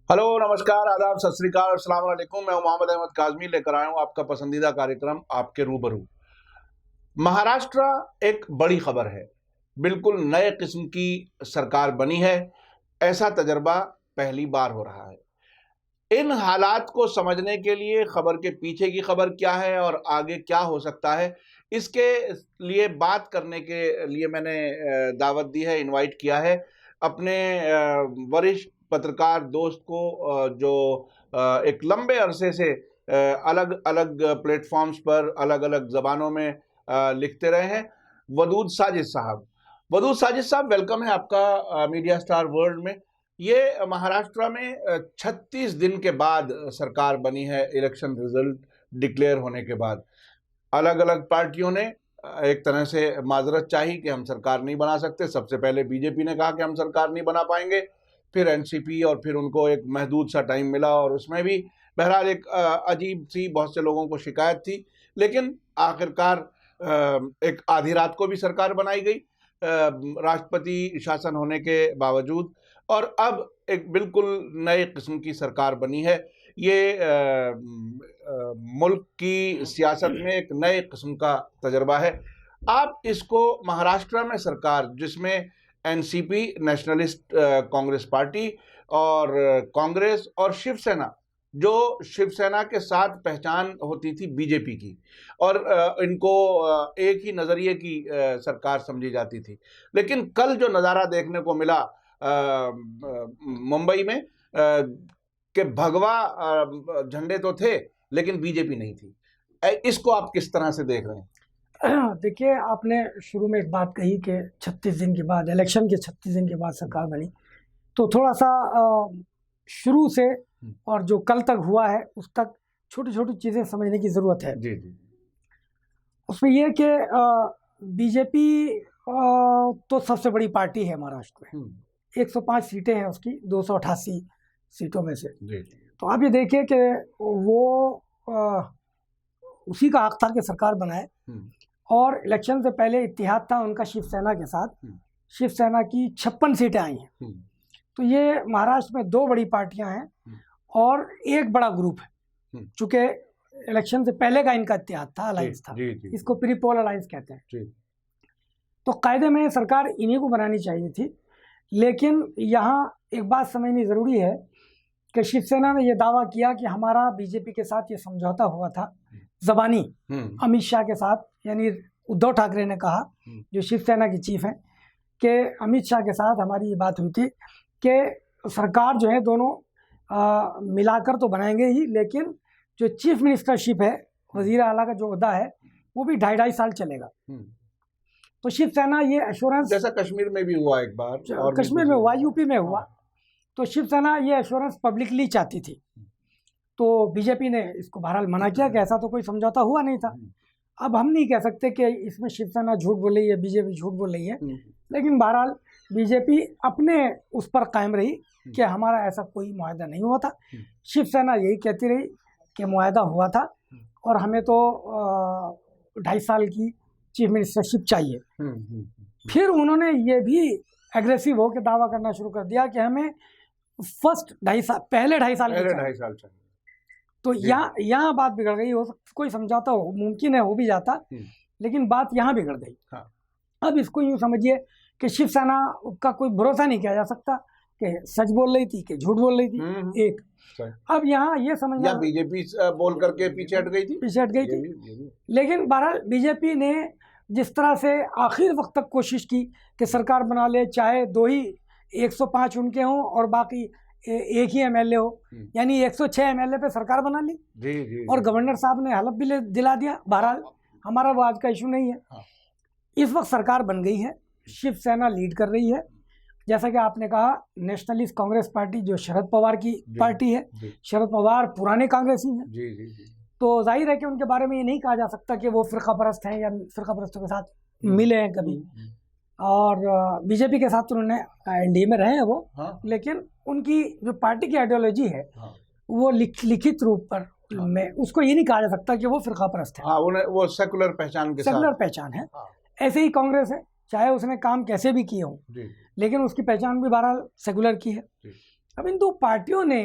Hello, नमस्कार, आदाब, सत श्री अकाल, अस्सलाम वालेकुम। मैं मोहम्मद अहमद काज़मी लेकर आया हूँ आपका पसंदीदा कार्यक्रम आपके रूबरू। महाराष्ट्र एक बड़ी खबर है। बिल्कुल नए किस्म की सरकार बनी है। ऐसा तजर्बा पहली बार हो रहा है। इन हालात को समझने के लिए खबर के पीछे की खबर क्या है और आगे क्या हो सकता है, इसके लिए बात करने के लिए मैंने दावत दी है, इनवाइट किया है अपने वरिष्ठ पत्रकार दोस्त को, जो एक लंबे अरसे से अलग अलग प्लेटफॉर्म्स पर अलग अलग जबानों में लिखते रहे हैं, वदूद साजिद साहब। वदूद साजिद साहब, वेलकम है आपका मीडिया स्टार वर्ल्ड में। ये महाराष्ट्र में 36 दिन के बाद सरकार बनी है, इलेक्शन रिजल्ट डिक्लेयर होने के बाद। अलग अलग पार्टियों ने एक तरह से माजरत चाही कि हम सरकार नहीं बना सकते। सबसे पहले बीजेपी ने कहा कि हम सरकार नहीं बना पाएंगे, फिर एनसीपी, और फिर उनको एक महदूद सा टाइम मिला और उसमें भी बहरहाल एक अजीब सी बहुत से लोगों को शिकायत थी। लेकिन आखिरकार एक आधी रात को भी सरकार बनाई गई, राष्ट्रपति शासन होने के बावजूद, और अब एक बिल्कुल नए किस्म की सरकार बनी है। ये मुल्क की सियासत में एक नए किस्म का तजर्बा है। आप इसको महाराष्ट्र में सरकार, जिसमें एनसीपी, नेशनलिस्ट कांग्रेस पार्टी, और कांग्रेस और शिवसेना, जो शिवसेना के साथ पहचान होती थी बीजेपी की, और इनको एक ही नज़रिए की सरकार समझी जाती थी। लेकिन कल जो नज़ारा देखने को मिला मुंबई में, कि भगवा झंडे तो थे लेकिन बीजेपी नहीं थी, इसको आप किस तरह से देख रहे हैं? देखिए, आपने शुरू में एक बात कही कि 36 दिन के बाद, इलेक्शन के 36 दिन के बाद सरकार बनी, तो थोड़ा सा शुरू से और जो कल तक हुआ है उस तक छोटी छोटी चीज़ें समझने की ज़रूरत है। जी जी। उसमें यह कि बीजेपी तो सबसे बड़ी पार्टी है महाराष्ट्र में। 105 सीटें हैं उसकी, 288 सीटों में से। जी। तो आप ये देखिए कि वो उसी का हक था कि सरकार बनाए, और इलेक्शन से पहले इत्तेहाद था उनका शिवसेना के साथ। शिवसेना की 56 सीटें आई हैं। तो ये महाराष्ट्र में दो बड़ी पार्टियां हैं और एक बड़ा ग्रुप है। चूँकि इलेक्शन से पहले का इनका इत्तेहाद था, अलायंस था। इसको प्री पोल अलायंस कहते हैं। तो कायदे में सरकार इन्हीं को बनानी चाहिए थी। लेकिन यहाँ एक बात समझनी ज़रूरी है कि शिवसेना ने यह दावा किया कि हमारा बीजेपी के साथ ये समझौता हुआ था ज़बानी, अमित शाह के साथ। यानी उद्धव ठाकरे ने कहा, जो शिवसेना की चीफ हैं, कि अमित शाह के साथ हमारी ये बात हुई थी कि सरकार जो है दोनों मिलाकर तो बनाएंगे ही, लेकिन जो चीफ मिनिस्टरशिप है, वज़ीर आला का जो ओहदा है, वो भी 2.5 साल चलेगा। तो शिवसेना ये एश्योरेंस, जैसा कश्मीर में भी हुआ एक बार, और कश्मीर में हुआ, यूपी में हुआ, तो शिवसेना ये एश्योरेंस पब्लिकली चाहती थी। तो बीजेपी ने इसको बहरहाल मना किया कि ऐसा तो कोई समझौता हुआ नहीं था। अब हम नहीं कह सकते कि इसमें शिवसेना झूठ बोल रही है, बीजेपी झूठ बोल रही है, लेकिन बहरहाल बीजेपी अपने उस पर कायम रही कि हमारा ऐसा कोई मुआहदा नहीं हुआ था। शिवसेना यही कहती रही कि मुआहदा हुआ था और हमें तो 2.5 साल की चीफ मिनिस्टरशिप चाहिए। फिर उन्होंने ये भी एग्रेसिव होकर दावा करना शुरू कर दिया कि हमें फर्स्ट 2.5 साल, पहले 2.5 साल चाहिए। तो यहाँ बात बिगड़ गई। हो कोई समझौता हो, मुमकिन है हो भी जाता, लेकिन बात यहाँ बिगड़ गई। अब इसको यूँ समझिए कि शिवसेना का कोई भरोसा नहीं किया जा सकता कि सच बोल रही थी कि झूठ बोल रही थी। एक अब यहाँ ये समझना, बीजेपी बोल करके पीछे हट गई थी। लेकिन बहरहाल बीजेपी ने जिस तरह से आखिर वक्त तक कोशिश की कि सरकार बना ले, चाहे दो ही 105 उनके हों और बाकी एक ही एमएलए हो, यानी 106 एमएलए पे सरकार बना ली। जी। और गवर्नर साहब ने हलफ भी दिला दिया। बहरहाल हमारा वो आज का इशू नहीं है। इस वक्त सरकार बन गई है, शिवसेना लीड कर रही है। जैसा कि आपने कहा, नेशनलिस्ट कांग्रेस पार्टी जो शरद पवार की पार्टी है, शरद पवार पुराने कांग्रेसी हैं। तो जाहिर है कि उनके बारे में ये नहीं कहा जा सकता कि वो फ़िरका परस्त हैं या फ़िरका परस्तों के साथ मिले हैं कभी। और बीजेपी के साथ तो उन्होंने एनडीए में रहे हैं वो, लेकिन उनकी जो पार्टी की आइडियोलॉजी है वो लिखित रूप पर में उसको ये नहीं कहा जा सकता कि वो फ़िरका परस्त है। वो सेकुलर पहचान के साथ, सेकुलर पहचान है। ऐसे ही कांग्रेस है, चाहे उसने काम कैसे भी किए हों, लेकिन उसकी पहचान भी बहरहाल सेकुलर की है। अब इन दो पार्टियों ने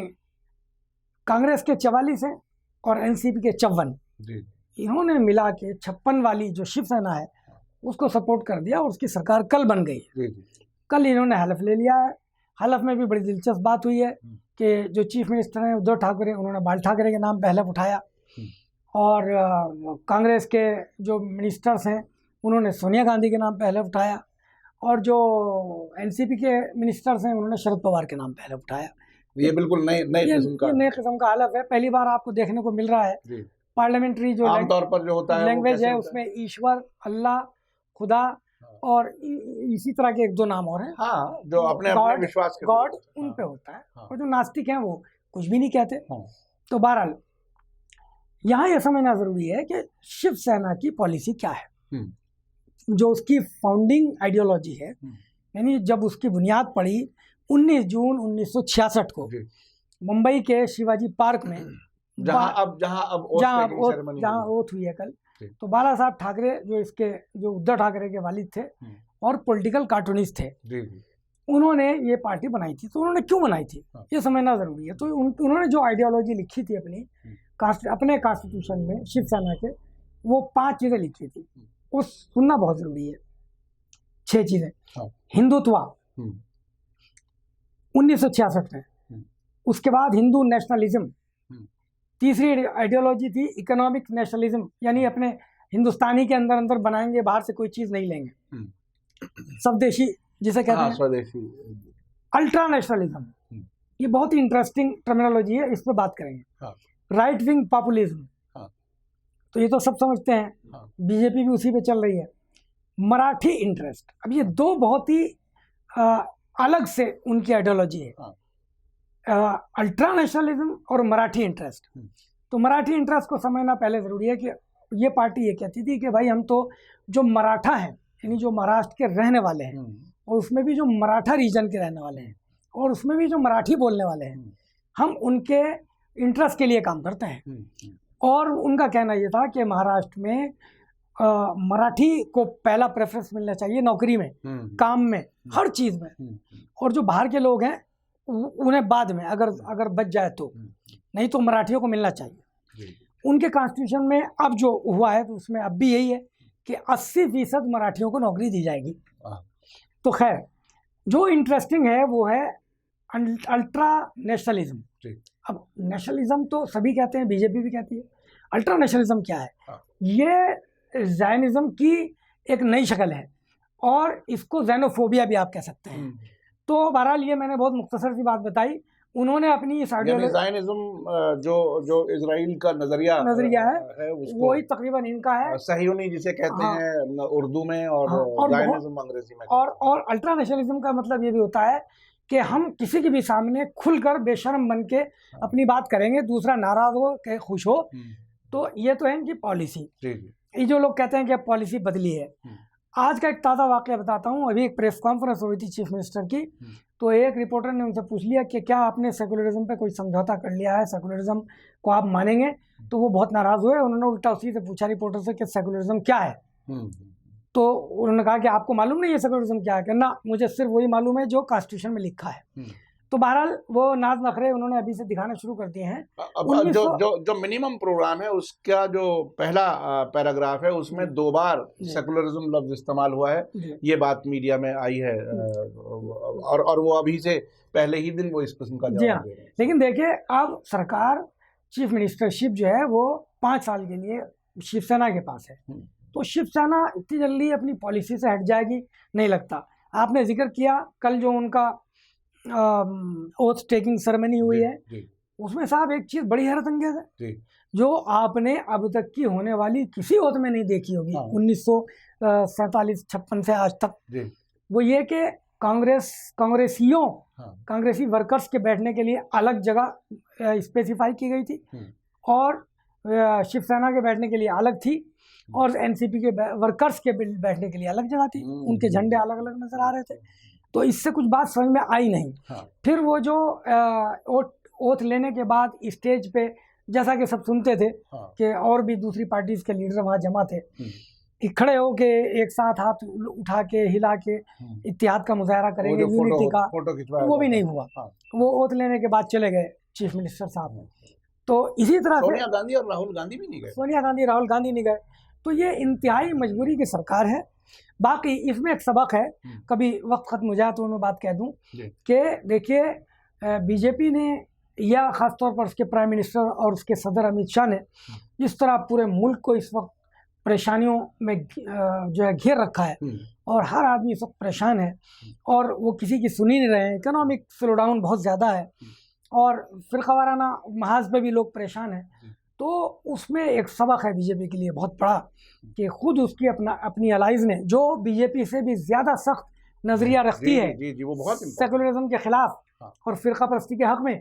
कांग्रेस के 44 हैं और एनसीपी के 54, इन्होंने मिला के 56 वाली जो शिवसेना है उसको सपोर्ट कर दिया और उसकी सरकार कल बन गई। कल इन्होंने हलफ ले लिया है। हलफ में भी बड़ी दिलचस्प बात हुई है कि जो चीफ मिनिस्टर हैं उद्धव ठाकरे, उन्होंने बाल ठाकरे के नाम पे हलफ उठाया और कांग्रेस के जो मिनिस्टर्स हैं उन्होंने सोनिया गांधी के नाम पे हलफ उठाया और जो एनसीपी के मिनिस्टर्स हैं उन्होंने शरद पवार के नाम पे हलफ उठाया। ये बिल्कुल नए किस्म का हलफ है, पहली बार आपको देखने को मिल रहा है। पार्लियामेंट्री जो आमतौर पर जो होता है लैंग्वेज है उसमें ईश्वर, अल्लाह, खुदा और इसी तरह के 1-2 नाम और हैं। हाँ, जो अपने विश्वास के गॉड उन पे होता है। और जो नास्तिक हैं वो कुछ भी नहीं कहते। तो बहरहाल यहाँ यह समझना जरूरी है कि शिवसेना की पॉलिसी क्या है, जो उसकी फाउंडिंग आइडियोलॉजी है, यानी जब उसकी बुनियाद पड़ी 19 जून 1966 को मुंबई के शिवाजी पार्क में, जहाँ ओथ हुई है कल। तो बाला साहब ठाकरे जो उद्धव ठाकरे के वालिद थे और पॉलिटिकल कार्टूनिस्ट थे, उन्होंने ये पार्टी बनाई थी। तो उन्होंने क्यों बनाई थी ये समझना जरूरी है। तो उन्होंने जो आइडियोलॉजी लिखी थी अपने कॉन्स्टिट्यूशन में शिवसेना के, वो 5 चीजें लिखी थी, वो सुनना बहुत जरूरी है। 6 चीजें। हिंदुत्व 1966 में, उसके बाद हिंदू नेशनलिज्म, तीसरी आइडियोलॉजी थी इकोनॉमिक नेशनलिज्म, यानी अपने हिंदुस्तानी के अंदर बनाएंगे, बाहर से कोई चीज नहीं लेंगे, स्वदेशी जिसे कहते हैं, स्वदेशी। अल्ट्रा नेशनलिज्म, ये बहुत ही इंटरेस्टिंग टर्मिनोलॉजी है, इस पर बात करेंगे। राइट विंग पॉपुलिज्म, तो ये तो सब समझते हैं, बीजेपी भी उसी पे चल रही है। मराठी इंटरेस्ट, अब ये 2 बहुत ही अलग से उनकी आइडियोलॉजी है, अल्ट्रा नेशनलिज्म और मराठी इंटरेस्ट। तो मराठी इंटरेस्ट को समझना पहले ज़रूरी है कि ये पार्टी ये कहती थी कि भाई हम तो जो मराठा हैं, यानी जो महाराष्ट्र के रहने वाले हैं, और उसमें भी जो मराठा रीजन के रहने वाले हैं, और उसमें भी जो मराठी बोलने वाले हैं, हम उनके इंटरेस्ट के लिए काम करते हैं। और उनका कहना ये था कि महाराष्ट्र में मराठी को पहला प्रेफरेंस मिलना चाहिए, नौकरी में, काम में, हर चीज़ में, और जो बाहर के लोग हैं उन्हें बाद में अगर बच जाए तो, नहीं तो मराठियों को मिलना चाहिए। उनके कॉन्स्टिट्यूशन में अब जो हुआ है तो उसमें अब भी यही है कि 80% मराठियों को नौकरी दी जाएगी। तो खैर, जो इंटरेस्टिंग है वो है अल्ट्रा नेशनलिज्म। अब नेशनलिज्म तो सभी कहते हैं, बीजेपी भी कहती है। अल्ट्रा नेशनलिज्म क्या है? ये ज़ायनिज्म की एक नई शक्ल है और इसको ज़ैनोफोबिया भी आप कह सकते हैं। तो बहरहाल ये मैंने बहुत मुख्तसर सी बात बताई। उन्होंने अपनी इस ज़ायनिज्म जो इजराइल का नजरिया है वही तकरीबन इनका है, सहीयुनी जिसे कहते हैं उर्दू में, और ज़ायनिज्म अंग्रेजी में। और अल्ट्रा नेशनलिज्म का मतलब ये भी होता है कि हम किसी के भी सामने खुलकर बेशर्म बन के अपनी बात करेंगे, दूसरा नाराज हो के खुश हो। तो ये तो है इनकी पॉलिसी। ये जो लोग कहते हैं कि पॉलिसी बदली है, आज का एक ताज़ा वाक़या बताता हूँ। अभी एक प्रेस कॉन्फ्रेंस हुई थी चीफ मिनिस्टर की, तो एक रिपोर्टर ने उनसे पूछ लिया कि क्या आपने सेकुलरिज्म पे कोई समझौता कर लिया है, सेकुलरिज्म को आप मानेंगे? तो वो बहुत नाराज़ हुए। उन्होंने उल्टा उसी से पूछा रिपोर्टर से कि सेकुलरिज्म क्या है। तो उन्होंने कहा कि आपको मालूम नहीं है सेकुलरिज्म क्या है? कि ना, मुझे सिर्फ वही मालूम है जो कॉन्स्टिट्यूशन में लिखा है। तो बहरहाल वो नाज नखरे उन्होंने अभी से दिखाना शुरू कर दिए हैं। अब जो मिनिमम प्रोग्राम है उसका जो पहला पैराग्राफ है उसमें 2 बार सेकुलरिज्म लफ्ज इस्तेमाल हुआ है। ये बात मीडिया में आई है, और वो अभी से पहले ही दिन वो इस किस्म का जवाब दे रहे हैं। लेकिन देखिए, अब सरकार चीफ मिनिस्टरशिप जो है वो 5 साल के लिए शिवसेना के पास है। तो शिवसेना इतनी जल्दी अपनी पॉलिसी से हट जाएगी नहीं लगता। आपने जिक्र किया कल जो उनका ओथ टेकिंग सेरेमनी हुई है, उसमें साहब एक चीज़ बड़ी हैरत अंगेज है जो आपने अब तक की होने वाली किसी ओथ में नहीं देखी होगी 1947-56 से आज तक। वो ये कि कांग्रेसी वर्कर्स के बैठने के लिए अलग जगह स्पेसिफाई की गई थी, और शिवसेना के बैठने के लिए अलग थी, और एनसीपी के वर्कर्स के बैठने के लिए अलग जगह थी। उनके झंडे अलग अलग नजर आ रहे थे। तो इससे कुछ बात समझ में आई नहीं। फिर वो जो ओथ लेने के बाद स्टेज पे, जैसा कि सब सुनते थे कि और भी दूसरी पार्टीज के लीडर वहाँ जमा थे, खड़े होके एक साथ हाथ उठा के हिला के इत्तेहाद का मुजाहरा करेंगे, यूनिटी का, फोटो खिंचवाया वो भी नहीं हुआ। वो ओथ लेने के बाद चले गए चीफ मिनिस्टर साहब। तो इसी तरह से सोनिया गांधी और राहुल गांधी भी नहीं गए। सोनिया गांधी राहुल गांधी नहीं गए। तो ये इंतहाई मजबूरी की सरकार है। बाकी इसमें एक सबक है, कभी वक्त खत्म हो जाए तो मैं बात कह दूं कि देखिए बीजेपी ने या ख़ासतौर पर उसके प्राइम मिनिस्टर और उसके सदर अमित शाह ने जिस तरह पूरे मुल्क को इस वक्त परेशानियों में जो है घेर रखा है और हर आदमी इस वक्त परेशान है और वो किसी की सुन ही नहीं रहे हैं। इकोनॉमिक स्लो डाउन बहुत ज़्यादा है और फ़िरक़ावाराना महाज पे भी लोग परेशान हैं। तो उसमें एक सबक है बीजेपी के लिए बहुत बड़ा कि खुद उसकी अपनी अलाइज ने, जो बीजेपी से भी ज़्यादा सख्त नज़रिया रखती है वो बहुत सेकुलरिज्म के खिलाफ और फ़िरक़ा परस्ती के हक़ में,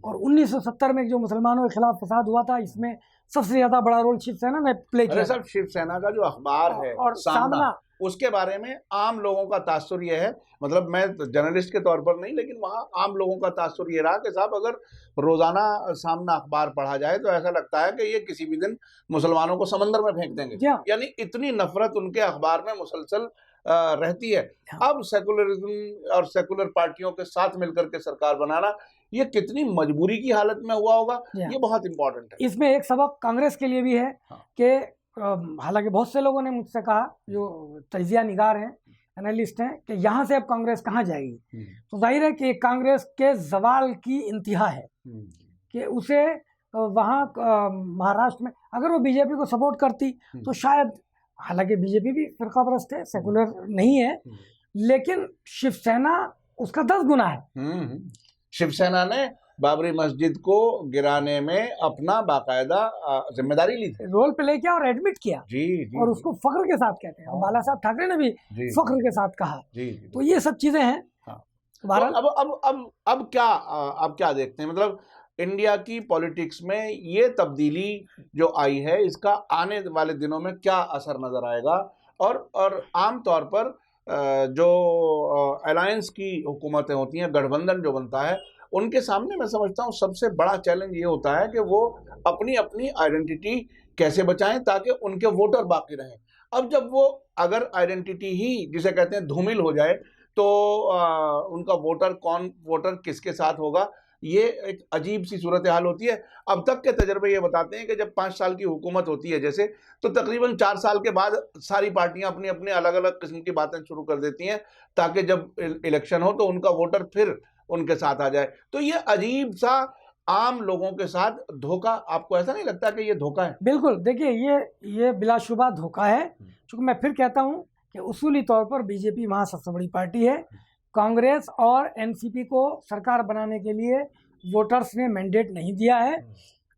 और 1970 में जो मुसलमानों के खिलाफ फसाद हुआ था, इसमें सबसे ज़्यादा बड़ा रोल शिवसेना ने प्ले किया। सब शिवसेना का जो अखबार है और सामना, उसके बारे में आम लोगों का तासुर ये है, मतलब मैं जर्नलिस्ट के तौर पर नहीं, लेकिन वहाँ आम लोगों का तासुर ये रहा कि साहब अगर रोजाना सामना अखबार पढ़ा जाए तो ऐसा लगता है कि ये किसी भी दिन मुसलमानों को समंदर में फेंक देंगे। यानी इतनी नफरत उनके अखबार में मुसलसल रहती है। अब सेकुलरिज्म और सेकुलर पार्टियों के साथ मिलकर के सरकार बनाना, ये कितनी मजबूरी की हालत में हुआ होगा, ये बहुत इंपॉर्टेंट है। इसमें एक सबक कांग्रेस के लिए भी है कि हालांकि बहुत से लोगों ने मुझसे कहा, जो तजिया निगार हैं, एनालिस्ट हैं, कि यहाँ से अब कांग्रेस कहाँ जाएगी। तो जाहिर है कि कांग्रेस के जवाल की इंतहा है कि उसे वहाँ महाराष्ट्र में अगर वो बीजेपी को सपोर्ट करती तो शायद, हालांकि बीजेपी भी फ़िरक़ा परस्त है, सेकुलर नहीं है, लेकिन शिवसेना उसका 10 गुना है। शिवसेना ने बाबरी मस्जिद को गिराने में अपना बाकायदा जिम्मेदारी ली थी, रोल प्ले किया और एडमिट किया। जी, और उसको फख्र के साथ कहते हैं। बाला साहब ठाकरे ने भी फख्र के साथ कहा। तो ये सब चीजें हैं। तो अब क्या देखते हैं, मतलब इंडिया की पॉलिटिक्स में ये तब्दीली जो आई है, इसका आने वाले दिनों में क्या असर नजर आएगा, और आम तौर पर जो अलायंस की हुकूमतें होती हैं, गठबंधन जो बनता है, उनके सामने मैं समझता हूँ सबसे बड़ा चैलेंज ये होता है कि वो अपनी अपनी आइडेंटिटी कैसे बचाएं ताकि उनके वोटर बाकी रहें। अब जब वो अगर आइडेंटिटी ही जिसे कहते हैं धूमिल हो जाए तो उनका वोटर किसके साथ होगा, ये एक अजीब सी सूरत हाल होती है। अब तक के तजर्बे ये बताते हैं कि जब 5 साल की हुकूमत होती है जैसे, तो तकरीबन 4 साल के बाद सारी पार्टियां अपनी अपनी अलग अलग किस्म की बातें शुरू कर देती हैं ताकि जब इलेक्शन हो तो उनका वोटर फिर उनके साथ आ जाए। तो ये अजीब सा आम लोगों के साथ धोखा, आपको ऐसा नहीं लगता कि ये धोखा है? बिल्कुल, देखिए ये बिलाशुबा धोखा है। क्योंकि मैं फिर कहता हूँ कि उसूली तौर पर बीजेपी वहाँ सबसे बड़ी पार्टी है। कांग्रेस और एनसीपी को सरकार बनाने के लिए वोटर्स ने मैंडेट नहीं दिया है।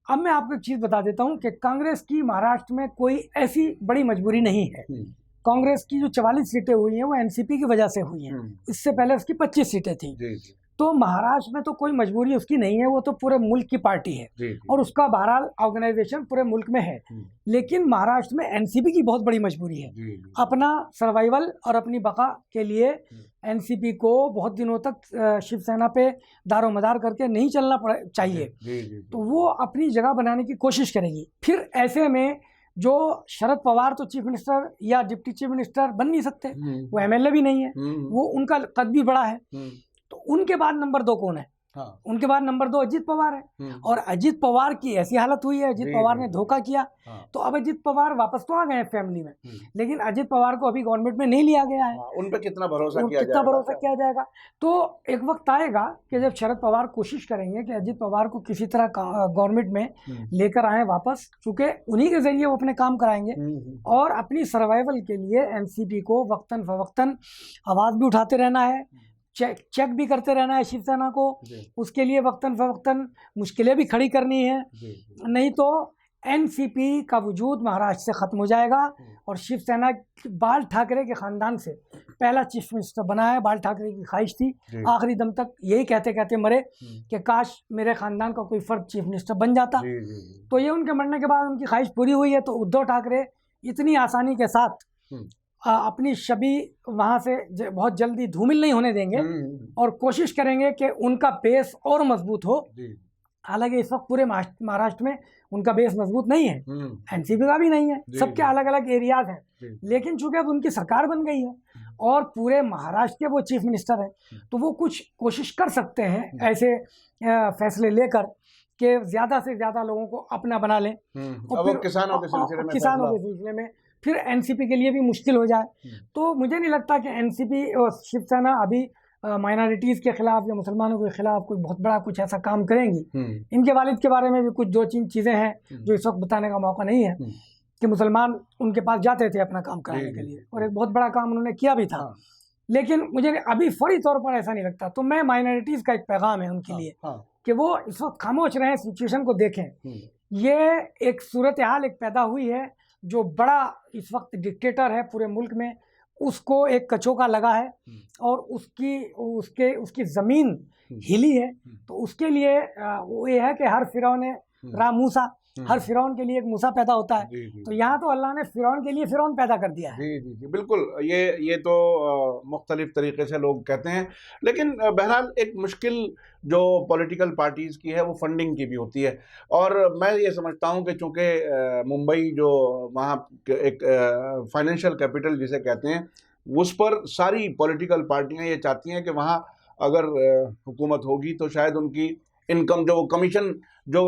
अब मैं आपको एक चीज़ बता देता हूँ कि कांग्रेस की महाराष्ट्र में कोई ऐसी बड़ी मजबूरी नहीं है। कांग्रेस की जो 44 सीटें हुई हैं वो एनसीपी की वजह से हुई हैं। इससे पहले उसकी 25 सीटें थी। तो महाराष्ट्र में तो कोई मजबूरी उसकी नहीं है, वो तो पूरे मुल्क की पार्टी है और उसका बहरहाल ऑर्गेनाइजेशन पूरे मुल्क में है। लेकिन महाराष्ट्र में एनसीपी की बहुत बड़ी मजबूरी है। अपना सर्वाइवल और अपनी बका के लिए एनसीपी को बहुत दिनों तक शिवसेना पे दारोमदार करके नहीं चलना चाहिए। तो वो अपनी जगह बनाने की कोशिश करेगी। फिर ऐसे में जो शरद पवार तो चीफ मिनिस्टर या डिप्टी चीफ मिनिस्टर बन नहीं सकते, वो एमएलए भी नहीं है, वो उनका कद भी बड़ा है। तो उनके बाद नंबर 2 कौन है? उनके बाद नंबर 2 अजीत पवार है। और अजीत पवार की ऐसी हालत हुई है, अजीत पवार ने धोखा किया। तो अब अजीत पवार वापस तो आ गए हैं फैमिली में, लेकिन अजीत पवार को अभी गवर्नमेंट में नहीं लिया गया है। उन पे कितना भरोसा किया जाएगा? तो एक वक्त आएगा कि जब शरद पवार कोशिश करेंगे कि अजीत पवार को किसी तरह गवर्नमेंट में लेकर आए वापस, चूंकि उन्हीं के जरिए वो अपने काम कराएंगे। और अपनी सर्वाइवल के लिए एनसीपी को वक्तन फवक्तन आवाज भी उठाते रहना है, चेक भी करते रहना है शिवसेना को। उसके लिए वक्तन फवक्तन मुश्किलें भी खड़ी करनी है, नहीं तो एनसीपी का वजूद महाराष्ट्र से ख़त्म हो जाएगा। और शिवसेना बाल ठाकरे के ख़ानदान से पहला चीफ मिनिस्टर बना है। बाल ठाकरे की ख्वाहिश थी, आखिरी दम तक यही कहते कहते मरे कि काश मेरे ख़ानदान का कोई फ़र्द चीफ मिनिस्टर बन जाता। तो ये उनके मरने के बाद उनकी ख्वाहिश पूरी हुई है। तो उद्धव ठाकरे इतनी आसानी के साथ अपनी छवि वहाँ से बहुत जल्दी धूमिल नहीं होने देंगे और कोशिश करेंगे कि उनका बेस और मजबूत हो हालांकि इस वक्त पूरे महाराष्ट्र में उनका बेस मजबूत नहीं है, एनसीपी का भी नहीं है, सबके अलग अलग एरियाज हैं, लेकिन चूंकि अब उनकी सरकार बन गई है और पूरे महाराष्ट्र के वो चीफ मिनिस्टर हैं, तो वो कुछ कोशिश कर सकते हैं ऐसे फैसले लेकर कि ज्यादा से ज्यादा लोगों को अपना बना लें। और फिर किसानों के सिलसिले में फिर एनसीपी के लिए भी मुश्किल हो जाए। तो मुझे नहीं लगता कि एनसीपी और शिवसेना अभी माइनॉरिटीज़ के खिलाफ या मुसलमानों के खिलाफ कोई बहुत बड़ा कुछ ऐसा काम करेंगी। इनके वालिद के बारे में भी कुछ 2-3 चीज़ें हैं जो इस वक्त बताने का मौका नहीं है कि मुसलमान उनके पास जाते थे अपना काम कराने के लिए, और एक बहुत बड़ा काम उन्होंने किया भी था। लेकिन मुझे अभी फौरी तौर पर ऐसा नहीं लगता। तो मैं माइनॉरिटीज़ का एक पैगाम है उनके लिए कि वो इस वक्त खामोश रहें, सिचुएशन को देखें। ये एक सूरत हाल एक पैदा हुई है, जो बड़ा इस वक्त डिक्टेटर है पूरे मुल्क में, उसको एक कचोका लगा है और उसकी ज़मीन हिली है। तो उसके लिए वो ये है कि हर फिरौन राम मूसा, हर फिरौन के लिए एक मूसा पैदा होता है। तो यहाँ तो अल्लाह ने फिरौन के लिए फिरौन पैदा कर दिया है। जी, बिल्कुल। ये तो मुख्तलिफ तरीके से लोग कहते हैं, लेकिन बहरहाल एक मुश्किल जो पॉलिटिकल पार्टीज़ की है वो फंडिंग की भी होती है। और मैं ये समझता हूँ कि चूँकि मुंबई जो वहाँ एक फाइनेंशियल कैपिटल जिसे कहते हैं, उस पर सारी पॉलिटिकल पार्टियाँ ये चाहती हैं कि वहाँ अगर हुकूमत होगी तो शायद उनकी इनकम जो कमीशन जो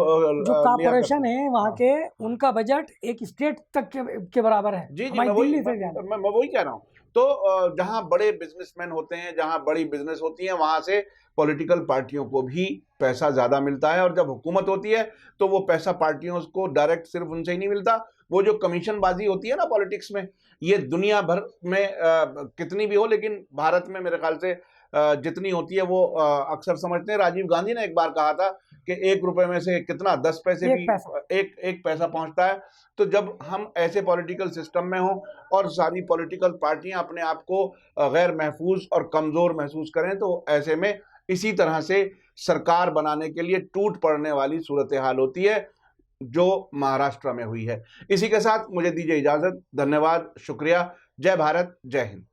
कॉर्पोरेशन है वहाँ के, उनका बजट एक स्टेट तक के बराबर है। जी, मैं वही कह रहा हूँ। तो जहाँ बड़े बिजनेसमैन होते हैं, जहाँ बड़ी बिजनेस होती है, वहाँ से पॉलिटिकल पार्टियों को भी पैसा ज़्यादा मिलता है। और जब हुकूमत होती है तो वो पैसा पार्टियों को डायरेक्ट सिर्फ उनसे ही नहीं मिलता, वो जो कमीशनबाजी होती है ना पॉलिटिक्स में, ये दुनिया भर में कितनी भी हो, लेकिन भारत में मेरे ख्याल से जितनी होती है वो अक्सर समझते हैं। राजीव गांधी ने एक बार कहा था कि 1 रुपए में से कितना 10 पैसे भी एक पैसा पहुंचता है। तो जब हम ऐसे पॉलिटिकल सिस्टम में हों और सारी पॉलिटिकल पार्टियां अपने आप को गैर महफूज और कमज़ोर महसूस करें, तो ऐसे में इसी तरह से सरकार बनाने के लिए टूट पड़ने वाली सूरत हाल होती है जो महाराष्ट्र में हुई है। इसी के साथ मुझे दीजिए इजाज़त। धन्यवाद, शुक्रिया। जय भारत, जय हिंद।